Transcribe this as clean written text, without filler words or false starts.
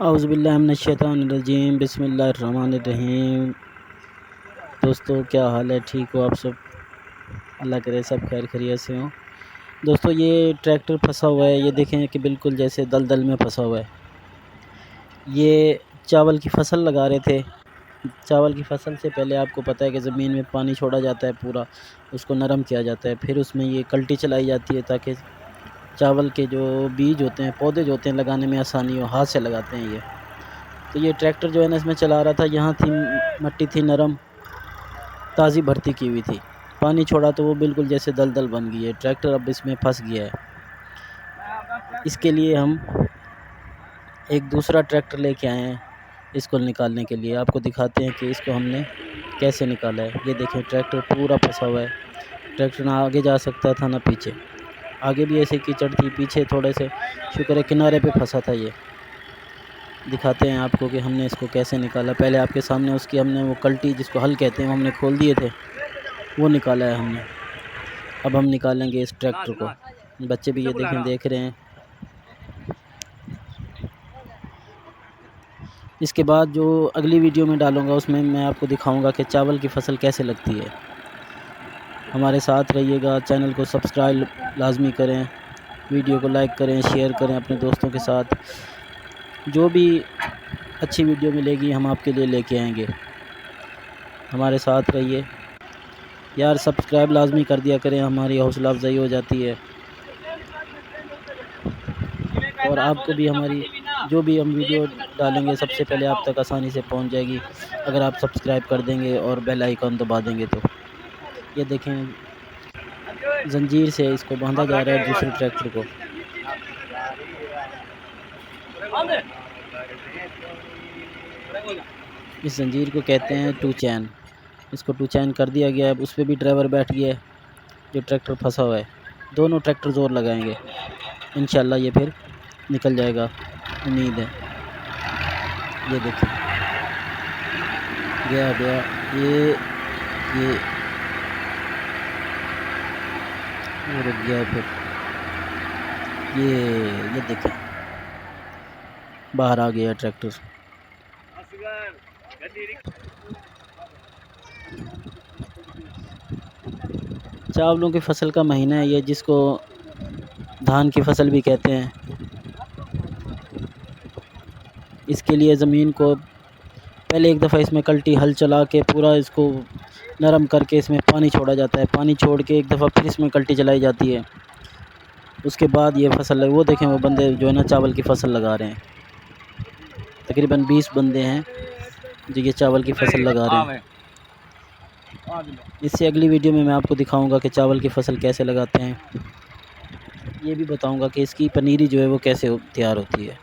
औज़ुबिल्लाहिमिनश्शैतानिर्रजीम बिस्मिल्लाहिर्रहमानिर्रहीम। दोस्तों, क्या हाल है? ठीक हो आप सब? अल्लाह करे सब खैर खैरियत से हों। दोस्तों, ये ट्रैक्टर फंसा हुआ है, ये देखें कि बिल्कुल जैसे दलदल में फंसा हुआ है। ये चावल की फसल लगा रहे थे। चावल की फसल से पहले आपको पता है कि ज़मीन में पानी छोड़ा जाता है, पूरा उसको नरम किया जाता है, फिर उसमें ये कल्टी चलाई जाती है ताकि चावल के जो बीज होते हैं, पौधे जो होते हैं, लगाने में आसानी हो। हाथ से लगाते हैं ये। तो ये ट्रैक्टर जो है ना, इसमें चला रहा था, यहाँ थी मट्टी थी नरम, ताज़ी भर्ती की हुई थी। पानी छोड़ा तो वो बिल्कुल जैसे दलदल बन गई है। ट्रैक्टर अब इसमें फंस गया है। इसके लिए हम एक दूसरा ट्रैक्टर लेके आए हैं इसको निकालने के लिए। आपको दिखाते हैं कि इसको हमने कैसे निकाला है। ये देखें, ट्रैक्टर पूरा फंसा हुआ है। ट्रैक्टर ना आगे जा सकता था ना पीछे। आगे भी ऐसे कीचड़ थी, पीछे थोड़े से शुक्र है किनारे पे फंसा था ये। दिखाते हैं आपको कि हमने इसको कैसे निकाला। पहले आपके सामने उसकी हमने वो कल्टी, जिसको हल कहते हैं, वो हमने खोल दिए थे, वो निकाला है हमने। अब हम निकालेंगे इस ट्रैक्टर को। बच्चे भी ये देख रहे हैं। इसके बाद जो अगली वीडियो में डालूँगा उसमें मैं आपको दिखाऊंगा कि चावल की फसल कैसे लगती है। हमारे साथ रहिएगा। चैनल को सब्सक्राइब लाजमी करें, वीडियो को लाइक करें, शेयर करें अपने दोस्तों के साथ। जो भी अच्छी वीडियो मिलेगी हम आपके लिए लेके आएंगे। हमारे साथ रहिए यार। सब्सक्राइब लाजमी कर दिया करें, हमारी हौसला अफजाई हो जाती है। और आपको भी हमारी जो भी हम वीडियो डालेंगे सबसे पहले आप तक आसानी से पहुंच जाएगी, अगर आप सब्सक्राइब कर देंगे और बेल आइकन दबा देंगे तो। ये देखें, जंजीर से इसको बांधा जा रहा है दूसरे ट्रैक्टर को। इस जंजीर को कहते हैं टू चैन। इसको टू चैन कर दिया गया है। उस पर भी ड्राइवर बैठ गया है जो ट्रैक्टर फंसा हुआ है। दोनों ट्रैक्टर ज़ोर लगाएंगे, इंशाल्लाह ये फिर निकल जाएगा, उम्मीद है। ये देखिए, गया ये रुक गया है। फिर ये देखें, बाहर आ गया ट्रैक्टर। चावलों की फसल का महीना है ये, जिसको धान की फसल भी कहते हैं। इसके लिए ज़मीन को पहले एक दफ़ा इसमें कल्टी हल चला के पूरा इसको नरम करके इसमें पानी छोड़ा जाता है। पानी छोड़ के एक दफ़ा फिर इसमें कल्टी चलाई जाती है। उसके बाद ये फसल, वो देखें, वो बंदे जो है ना चावल की फसल लगा रहे हैं। तकरीबन 20 बंदे हैं जो ये चावल की फसल लगा रहे हैं। इससे अगली वीडियो में मैं आपको दिखाऊंगा कि चावल की फसल कैसे लगाते हैं। ये भी बताऊंगा कि इसकी पनीरी जो है वो कैसे तैयार होती है।